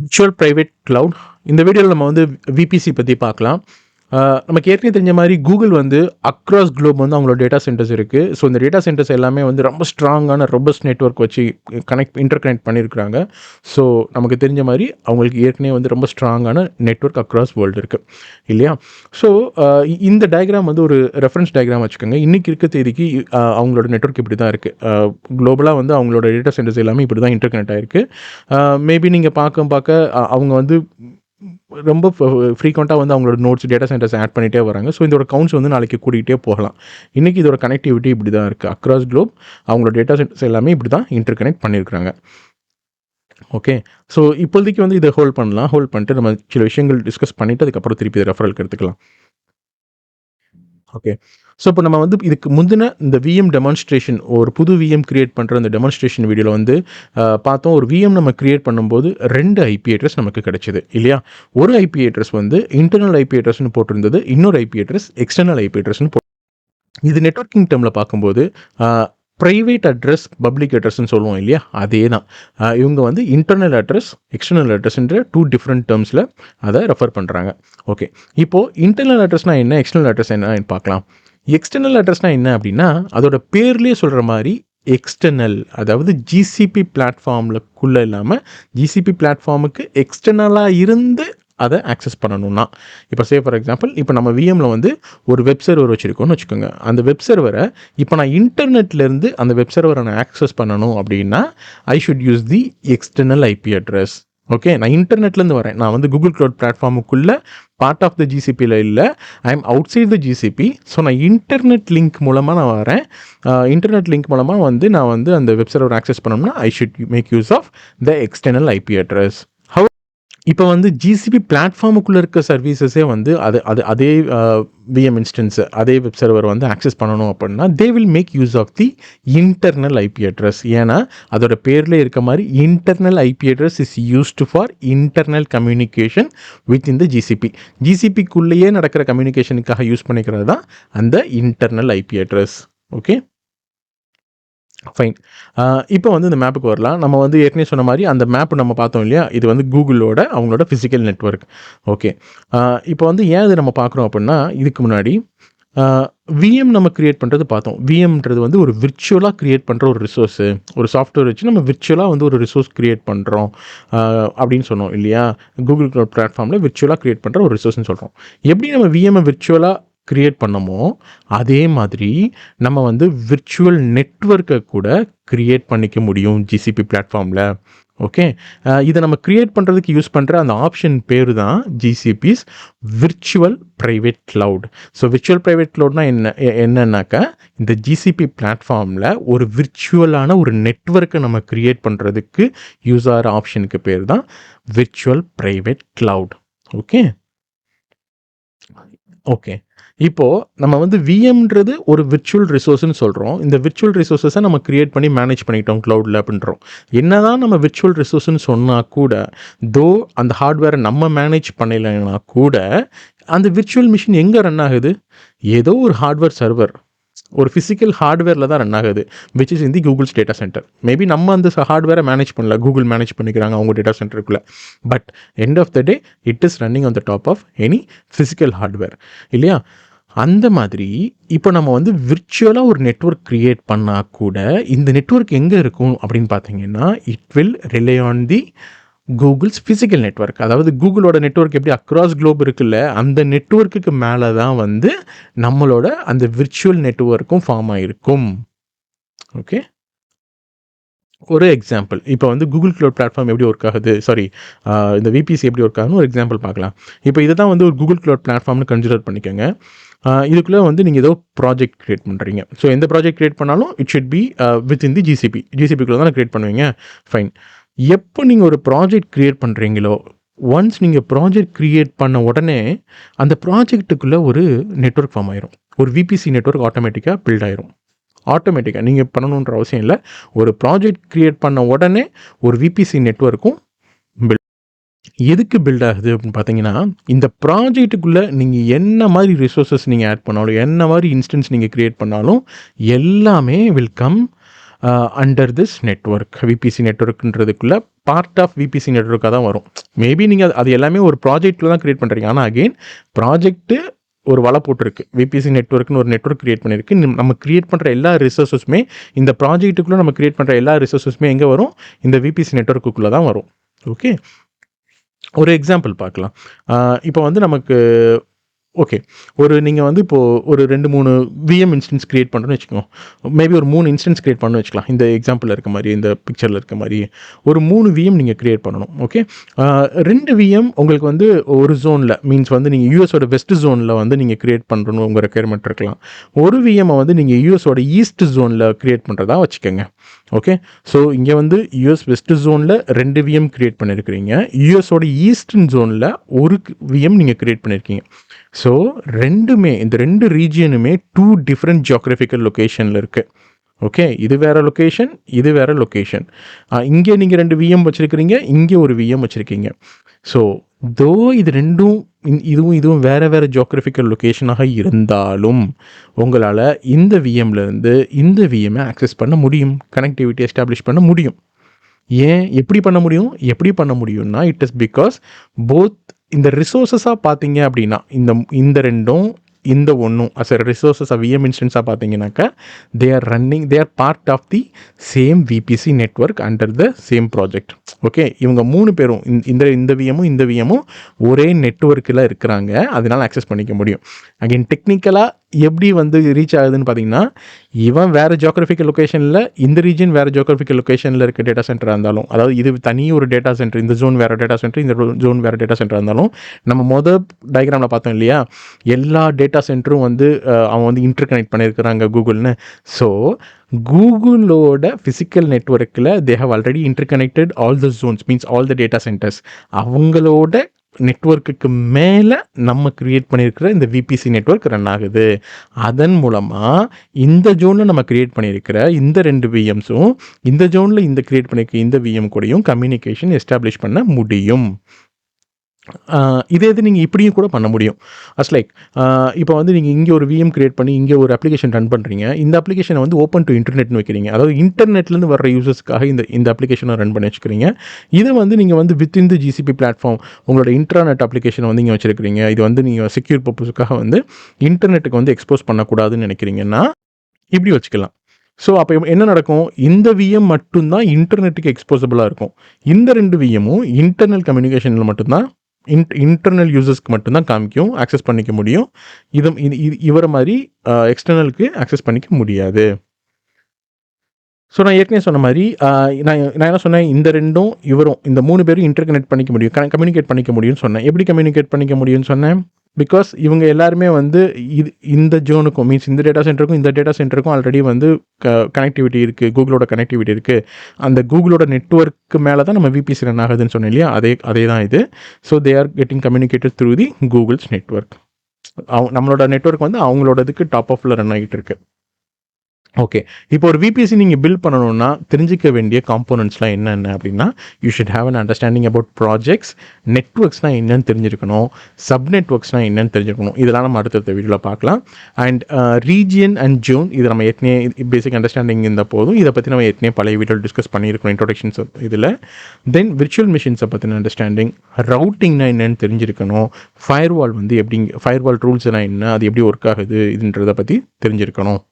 Virtual private cloud. இந்த வீடியோவில் நம்ம வந்து விபிசி பற்றி பார்க்கலாம். நமக்கு ஏற்கனவே தெரிஞ்ச மாதிரி கூகுள் வந்து அக்ராஸ் குளோப் வந்து அவங்களோட டேட்டா சென்டர்ஸ் இருக்குது. ஸோ இந்த டேட்டா சென்டர்ஸ் எல்லாமே வந்து ரொம்ப ஸ்ட்ராங்கான ரொபஸ்ட் நெட்வொர்க் வச்சு இன்டர் கனெக்ட் பண்ணியிருக்கிறாங்க. ஸோ நமக்கு தெரிஞ்ச மாதிரி அவங்களுக்கு ஏற்கனவே வந்து ரொம்ப ஸ்ட்ராங்கான நெட்வொர்க் அக்ராஸ் வேர்ல்டு இருக்குது இல்லையா? ஸோ இந்த டயக்ராம் வந்து ஒரு ரெஃபரன்ஸ் டயக்ராம் வச்சுக்கோங்க. இன்றைக்கி இருக்க தேதிக்கு அவங்களோட நெட்வொர்க் இப்படி தான் இருக்குது. குளோபலாக வந்து அவங்களோட டேட்டா சென்டர்ஸ் எல்லாமே இப்படி தான் இன்டர் கனெக்ட் ஆகிருக்கு. மேபி நீங்கள் பார்க்க அவங்க வந்து ரொம்ப ஃப்ரீக்வெண்ட்டாக வந்து அவங்களோட நோட்ஸ் டேட்டா சென்டர்ஸ் ஆட் பண்ணிகிட்டே வராங்க. ஸோ இதோட கவுண்ட்ஸ் வந்து நாளைக்கு கூட்டிகிட்டே போகலாம். இன்றைக்கி இதோட கனெக்டிவிட்டி இப்படி தான் இருக்குது. அக்ராஸ் குளோப் அவங்களோட டேட்டா சென்டர்ஸ் எல்லாமே இப்படி தான் இன்டர் கனெக்ட் பண்ணியிருக்கிறாங்க. ஓகே, ஸோ இப்போதைக்கு வந்து இதை ஹோல்ட் பண்ணலாம். ஹோல்ட் பண்ணிட்டு நம்ம சில விஷயங்கள் டிஸ்கஸ் பண்ணிவிட்டு அதுக்கப்புறம் திருப்பி இதை ரெஃபரலுக்கு எடுத்துக்கலாம். ஓகே, ஸோ இப்போ நம்ம வந்து இதுக்கு முந்தின இந்த விஎம் டெமான்ஸ்ட்ரேஷன், ஒரு புது விஎம் கிரியேட் பண்ணுற அந்த டெமான்ஸ்ட்ரேஷன் வீடியோவில் வந்து பார்த்தோம். ஒரு விஎம் நம்ம கிரியேட் பண்ணும்போது 2 ஐபி அட்ரஸ் நமக்கு கிடைச்சிது இல்லையா? ஒரு ஐபி அட்ரஸ் வந்து இன்டர்னல் ஐபி அட்ரஸ்னு போட்டிருந்தது, இன்னொரு ஐபி அட்ரஸ் எக்ஸ்டர்னல் ஐபி அட்ரஸ்னு இது நெட்வொர்க்கிங் டேர்மில் பார்க்கும்போது ப்ரைவேட் அட்ரஸ் பப்ளிக் அட்ரஸ்ன்னு சொல்லுவோம் இல்லையா? அதே தான். இவங்க வந்து இன்டர்னல் அட்ரஸ் எக்ஸ்டர்னல் அட்ரஸ்ன்ற 2 டிஃப்ரெண்ட் டேர்ம்ஸில் அதை ரெஃபர் பண்ணுறாங்க. ஓகே, இப்போது இன்டர்னல் அட்ரஸ்னால் என்ன, எக்ஸ்டர்னல் அட்ரஸ் என்னன்னு பார்க்கலாம். எக்ஸ்டர்னல் அட்ரஸ்னால் என்ன அப்படின்னா, அதோட பேர்லேயே சொல்கிற மாதிரி எக்ஸ்டர்னல், அதாவது ஜிசிபி பிளாட்ஃபார்ம்லக்குள்ளே இல்லாமல் ஜிசிபி பிளாட்ஃபார்முக்கு எக்ஸ்டர்னலாக இருந்து அதை ஆக்சஸ் பண்ணணும்னா, இப்போ சே ஃபார் எக்ஸாம்பிள் இப்போ நம்ம விஎம்மில் வந்து ஒரு வெப் சர்வர் வச்சுருக்கோன்னு வச்சுக்கோங்க. அந்த வெப் சர்வரை இப்போ நான் இன்டர்நெட்லேருந்து அந்த வெப் சர்வரை நான் ஆக்சஸ் பண்ணணும் அப்படின்னா I should use the external IP address. Okay, நான் இன்டர்நெட்லேருந்து வரேன், நான் வந்து கூகுள் க்ளவுட் பிளாட்ஃபார்முக்குள்ளே பார்ட் ஆஃப் த ஜிசிபியில் இல்லை, I am outside the GCP. So நான் இன்டர்நெட் லிங்க் மூலமாக நான் வரேன். இன்டர்நெட் லிங்க் மூலமாக வந்து நான் வந்து அந்த வெப் சர்வர் ஆக்சஸ் பண்ணோம்னா I should make use of the external IP address. இப்போ வந்து ஜிசிபி பிளாட்ஃபார்முக்குள்ளே இருக்க சர்வீசஸே வந்து அதே விஎம் இன்ஸ்டன்ஸ், அதே வெப் சர்வர் வந்து ஆக்சஸ் பண்ணணும் அப்படின்னா they will make use of the internal IP address. ஏன்னா அதோட பேரில் இருக்க மாதிரி internal IP address is used for internal communication within the GCP. ஜிசிபிக்குள்ளேயே நடக்கிற கம்யூனிகேஷனுக்காக யூஸ் பண்ணிக்கிறது தான் அந்த internal IP address. Okay, fine. இப்போ வந்து இந்த மேப்புக்கு வரலாம். நம்ம வந்து ஏற்கனவே சொன்ன மாதிரி அந்த மேப் நம்ம பார்த்தோம் இல்லையா? இது வந்து கூகுளோட அவங்களோட ஃபிசிக்கல் நெட்வொர்க். ஓகே, இப்போ வந்து ஏன் இது நம்ம பார்க்குறோம் அப்படின்னா, இதுக்கு முன்னாடி விஎம் நம்ம கிரியேட் பண்ணுறது பார்த்தோம். விஎம்ன்றது வந்து ஒரு விர்ச்சுவலாக கிரியேட் பண்ணுற ஒரு ரிசோர்ஸு, ஒரு சாஃப்ட்வேர் வச்சு நம்ம விர்ச்சுவலாக வந்து ஒரு ரிசோர்ஸ் கிரியேட் பண்ணுறோம் அப்படின்னு சொன்னோம் இல்லையா? கூகுள் க்ளவுட் பிளாட்ஃபார்மில் விர்ச்சுவலாக கிரியேட் பண்ணுற ஒரு ரிசோர்ஸ்னு சொல்கிறோம். எப்படி நம்ம விஎம்மை விர்ச்சுவலாக கிரியேட் பண்ணமோ அதே மாதிரி நம்ம வந்து விர்ச்சுவல் நெட்வொர்க்கை கூட கிரியேட் பண்ணிக்க முடியும் ஜிசிபி பிளாட்ஃபார்மில். ஓகே, இதை நம்ம கிரியேட் பண்ணுறதுக்கு யூஸ் பண்ணுற அந்த ஆப்ஷன் பேர் தான் GCP's virtual private cloud. So virtual private கிளவுட்னா என்னன்னாக்கா, இந்த ஜிசிபி பிளாட்ஃபார்மில் ஒரு விர்ச்சுவலான ஒரு நெட்வொர்க்கை நம்ம கிரியேட் பண்ணுறதுக்கு யூஸ் ஆகிற ஆப்ஷனுக்கு பேர் தான் virtual private cloud. Okay okay இப்போது நம்ம வந்து விஎம்ன்றது ஒரு விர்ச்சுவல் ரிசோர்ஸ்னு சொல்கிறோம். இந்த விர்ச்சுவல் ரிசோர்ஸஸை நம்ம கிரியேட் பண்ணி மேனேஜ் பண்ணிட்டோம் க்ளவுடில் அப்படின்றோம். என்ன தான் நம்ம விர்ச்சுவல் ரிசோர்ஸ்னு சொன்னால் கூட, தோ அந்த ஹார்ட்வேரை நம்ம மேனேஜ் பண்ணலைன்னா கூட அந்த விர்ச்சுவல் மிஷின் எங்கே ரன் ஆகுது? ஏதோ ஒரு ஹார்ட்வேர் சர்வர், ஒரு ஃபிசிக்கல் ஹார்ட்வேரில் தான் ரன் ஆகுது, which is in the Google's data centre. Maybe நம்ம அந்த ஹார்ட்வேரை மேனேஜ் பண்ணல, கூகுள் மேனேஜ் பண்ணிக்கிறாங்க அவங்க டேட்டா சென்டருக்குள்ளே. But end of the day it is running on the top of any physical hardware இல்லையா? அந்த மாதிரி இப்போ நம்ம வந்து விர்ச்சுவலாக ஒரு நெட்வொர்க் க்ரியேட் பண்ணால் கூட இந்த நெட்வொர்க் எங்கே இருக்கும் அப்படின்னு பார்த்தீங்கன்னா, it will relay on the Google's physical network. அதாவது கூகுளோட நெட்வொர்க் எப்படி அக்ராஸ் குளோப் இருக்குல்ல, அந்த நெட்வொர்க்குக்கு மேலே தான் வந்து நம்மளோட அந்த விர்ச்சுவல் நெட்வொர்க்கும் ஃபார்ம் ஆகிருக்கும். ஓகே, ஒரு எக்ஸாம்பிள் இப்போ வந்து கூகுள் க்ளவுட் பிளாட்ஃபார்ம் எப்படி ஒர்க் ஆகுது, சாரி இந்த விபிசி எப்படி ஒர்க் ஆகுதுன்னு ஒரு எக்ஸாம்பிள் பார்க்கலாம். இப்போ இதை தான் வந்து ஒரு கூகுள் க்ளவுட் பிளாட்ஃபார்ம்னு கன்சிடர் பண்ணிக்கோங்க. இதுக்குள்ளே வந்து நீங்கள் ஏதோ ப்ராஜெக்ட் க்ரியேட் பண்ணுறீங்க. ஸோ எந்த ப்ராஜெக்ட் க்ரியேட் பண்ணாலும் it should be within the ஜிசிபிக்குள்ளே தான் க்ரியேட் பண்ணுவீங்க. ஃபைன். எப்போ நீங்கள் ஒரு ப்ராஜெக்ட் க்ரியேட் பண்ணுறீங்களோ, ஒன்ஸ் நீங்கள் ப்ராஜெக்ட் க்ரியேட் பண்ண உடனே அந்த ப்ராஜெக்ட்டுக்குள்ளே ஒரு நெட்வொர்க் ஃபார்ம் ஆயிரும். ஒரு விபிசி நெட்வொர்க் ஆட்டோமேட்டிக்காக பில்ட் ஆயிரும். ஆட்டோமேட்டிக்காக நீங்கள் பண்ணணுன்ற அவசியம் இல்லை. ஒரு ப்ராஜெக்ட் க்ரியேட் பண்ண உடனே ஒரு விபிசி நெட்வொர்க்கும் பில்ட். எதுக்கு பில்ட் ஆகுது அப்படின்னு பார்த்தீங்கன்னா, இந்த ப்ராஜெக்ட்டுக்குள்ளே நீங்கள் என்ன மாதிரி ரிசோர்ஸஸ் நீங்கள் ஆட் பண்ணாலும், என்ன மாதிரி இன்ஸ்டன்ஸ் நீங்கள் க்ரியேட் பண்ணாலும் எல்லாமே will come under this network. VPC நெட்வொர்க்குன்றதுக்குள்ளே பார்ட் ஆஃப் விபிசி நெட்வொர்க்காக தான் வரும். மேபி நீங்கள் அது எல்லாமே ஒரு ப்ராஜெக்ட்டில் தான் க்ரியேட் பண்ணுறீங்க. ஆனால் அகெயின் ப்ராஜெக்ட்டு ஒரு வலை போட்டிருக்கு, விபிசி நெட்வொர்க்னு ஒரு நெட்வொர்க் க்ரியேட் பண்ணியிருக்கு. நம்ம க்ரியேட் பண்ணுற எல்லா ரிசோர்ஸஸுமே, இந்த ப்ராஜெக்ட்டுக்குள்ளே நம்ம க்ரியேட் பண்ணுற எல்லா ரிசோர்ஸஸுமே எங்கே வரும்? இந்த விபிசி நெட்வொர்க்குள்ளே தான் வரும். ஓகே, ஒரு எக்ஸாம்பிள் பார்க்கலாம். இப்போ வந்து நமக்கு ஓகே, நீங்கள் வந்து இப்போது ஒரு 2-3 விஎம் இன்ஸ்டன்ஸ் க்ரியேட் பண்ணுறோன்னு வச்சுக்கோங்க. மேபி ஒரு 3 இன்ஸ்டன்ஸ் க்ரியேட் பண்ணணும்னு வச்சுக்கலாம். இந்த எக்ஸாம்பிளில் இருக்க மாதிரி, இந்த பிக்சரில் இருக்க மாதிரி ஒரு 3 விஎம் நீங்கள் க்ரியேட் பண்ணணும். ஓகே, 2 விஎம் உங்களுக்கு வந்து ஒரு ஜோனில், மீன்ஸ் வந்து நீங்கள் யூஎஸோட வெஸ்ட் ஜோனில் வந்து நீங்கள் க்ரியேட் பண்ணுறணும் உங்கள் ரெக்யர்மெண்ட் இருக்கலாம். ஒரு விஎம்மை வந்து நீங்கள் யூஎஸோட ஈஸ்ட் ஜோனில் க்ரியேட் பண்ணுறதா வச்சுக்கோங்க. ஓகே, ஸோ இங்கே வந்து யூஎஸ் வெஸ்ட் ஜோனில் 2 விஎம் க்ரியேட் பண்ணியிருக்கிறீங்க. யூஎஸோட ஈஸ்டர்ன் ஜோனில் ஒரு விஎம் நீங்கள் க்ரியேட் பண்ணியிருக்கீங்க. ஸோ ரெண்டுமே, இந்த 2 ரீஜியனுமே 2 டிஃப்ரெண்ட் ஜியோகிராஃபிக்கல் லொக்கேஷனில் இருக்குது. ஓகே, இது வேறு லொக்கேஷன், இது வேறு லொக்கேஷன். இங்கே நீங்கள் 2 விஎம் வச்சுருக்கிறீங்க, இங்கே ஒரு விஎம் வச்சுருக்கீங்க. ஸோ தோ இது ரெண்டும் இதுவும் வேறு வேறு ஜியோகிராஃபிக்கல் லொக்கேஷனாக இருந்தாலும் உங்களால் இந்த விஎம்லேருந்து இந்த விஎம்மை ஆக்சஸ் பண்ண முடியும், கனெக்டிவிட்டி எஸ்டாப்ளிஷ் பண்ண முடியும். ஏன், எப்படி பண்ண முடியும்னா இட் இஸ் பிகாஸ் போத் இந்த ரிசோர்ஸஸாக பார்த்தீங்க அப்படின்னா, இந்த ரெண்டும் இந்த ஒன்றும் அஸ் அ ரிசோர்ஸஸ் விஎம் இன்ஸ்டன்ஸாக பார்த்தீங்கன்னாக்கா they are part of the same VPC network under the same project. Okay, இவங்க 3 பேரும் இந்த விஎம்மும் ஒரே நெட்வொர்க்கில் இருக்கிறாங்க, அதனால் ஆக்சஸ் பண்ணிக்க முடியும். அகைன் டெக்னிக்கலாக எப்படி வந்து ரீச் ஆகுதுன்னு பார்த்தீங்கன்னா, இவன் வேறு ஜியோகிராஃபிக்கல் லொக்கேஷனில், இந்த ரீஜன் வேறு ஜியோகிராஃபிக்கல் லொக்கேஷனில் இருக்க டேட்டா சென்டராக இருந்தாலும், அதாவது இது தனி ஒரு டேட்டா சென்டர், இந்த ஜோன் வேறு டேட்டா சென்டர், இந்த ஜோன் வேறு டேட்டா சென்டராக இருந்தாலும், நம்ம டயக்ராமில் பார்த்தோம் இல்லையா, எல்லா டேட்டா சென்டரும் வந்து அவன் வந்து இன்டர் கனெக்ட் பண்ணியிருக்கிறாங்க கூகுள்னு. ஸோ கூகுளோட ஃபிசிக்கல் நெட்வொர்க்கில் they have already interconnected all the zones, means all the data centres. அவங்களோட நெட்வொர்க்குக்கு மேலே நம்ம க்ரியேட் பண்ணியிருக்கிற இந்த விபிசி நெட்வொர்க் ரன் ஆகுது. அதன் மூலமாக இந்த ஜோனில் நம்ம க்ரியேட் பண்ணியிருக்கிற இந்த 2 விஎம்ஸும் இந்த ஜோனில் இந்த க்ரியேட் பண்ணியிருக்க இந்த விஎம் கூடயும் கம்யூனிகேஷன் எஸ்டாப்ளிஷ் பண்ண முடியும். இதே இது நீங்கள் இப்படியும் கூட பண்ண முடியும். லைக் இப்போ வந்து நீங்கள் இங்கே ஒரு விஎம் க்ரியேட் பண்ணி இங்கே ஒரு அப்ளிகேஷன் ரன் பண்ணுறீங்க. இந்த அப்ளிகேஷனை வந்து ஓப்பன் டு இன்டர்நெட்னு வைக்கிறீங்க. அதாவது இன்டர்நெட்லேருந்து வர்ற யூசர்ஸ்க்காக இந்த அப்ளிகேஷனை ரன் பண்ணி வச்சுக்கிறீங்க. இது வந்து நீங்கள் வந்து வித்தின் தி ஜிசிபி பிளாட்ஃபார்ம் உங்களோட இன்டர்நெட் அப்ளிகேஷனை வந்து இங்கே வச்சுருக்கிறீங்க. இது வந்து நீங்கள் செக்யூர் பர்பஸுக்காக வந்து இன்டர்நெட்டுக்கு வந்து எக்ஸ்போஸ் பண்ணக்கூடாதுன்னு நினைக்கிறீங்கன்னா இப்படி வச்சுக்கலாம். ஸோ அப்போ என்ன நடக்கும், இந்த விஎம் மட்டும்தான் இன்டர்நெட்டுக்கு எக்ஸ்போசபிளாக இருக்கும். இந்த 2 விஎம்மும் இன்டர்னல் கம்யூனிகேஷனில் மட்டும்தான், இன்டர்னல் யூசர்ஸ்க்கு மட்டும்தான் காமிக்கும், ஆக்சஸ் பண்ணிக்க முடியும். இவரை மாதிரி எக்ஸ்டர்னலுக்கு ஆக்சஸ் பண்ணிக்க முடியாது. ஸோ நான் ஏற்கனவே சொன்ன மாதிரி நான் என்ன சொன்னேன், இந்த 2ம் இவரும் இந்த 3 பேரும் இன்டர் கனெக்ட் பண்ணிக்க முடியும், கம்யூனிகேட் பண்ணிக்க முடியும்னு சொன்னேன். எப்படி கம்யூனிகேட் பண்ணிக்க முடியும்னு சொன்னேன், பிகாஸ் இவங்க எல்லாருமே வந்து இந்த ஜோனுக்கும், மீன்ஸ் இந்த டேட்டா சென்டருக்கும் ஆல்ரெடி வந்து கனெக்டிவிட்டி இருக்குது, கூகுளோட கனெக்டிவிட்டி இருக்குது. அந்த கூகுளோட நெட்வொர்க்கு மேலே தான் நம்ம விபிசி ரன் ஆகுதுன்னு சொன்னேன் இல்லையா, அதே தான் இது. So they are getting communicated through the Google's network. நம்மளோட நெட்வொர்க் வந்து அவங்களோடதுக்கு டாப் ஆஃபில் ரன் ஆகிட்டு இருக்கு. ஓகே, இப்போ ஒரு விபிசி நீங்கள் பில்ட் பண்ணணும்னா தெரிஞ்சிக்க வேண்டிய காம்போனன்ட்ஸ்லாம் என்னென்ன அப்படின்னா, you should have an understanding about projects. நெட்வொர்க்ஸ்னால் என்னென்னு தெரிஞ்சிருக்கணும், சப் நெட்வொர்க்ஸ்னால் என்னென்னு தெரிஞ்சிருக்கணும். இதெல்லாம் நம்ம அடுத்த வீடியோவில் பார்க்கலாம். அண்ட் ரீஜியன் அண்ட் ஜோன், இது நம்ம ஏற்கனவே பேசிக் அண்டர்ஸ்டாண்டிங் இருந்த போதும் இதை பற்றி நம்ம ஏற்கனவே பழைய வீடியோவில் டிஸ்கஸ் பண்ணியிருக்கோம், இன்ட்ரோடக்ஷன்ஸ் இதில். தென் விர்ச்சுவல் மிஷின்ஸை பற்றின அண்டர்ஸ்டாண்டிங், ரவுட்டிங்னா என்னென்னு தெரிஞ்சிருக்கணும், ஃபயர்வால் வந்து எப்படி, ஃபயர்வால் ரூல்ஸ்னால் என்ன, அது எப்படி ஒர்க் ஆகுது, இதுன்றதை பற்றி தெரிஞ்சிருக்கணும்.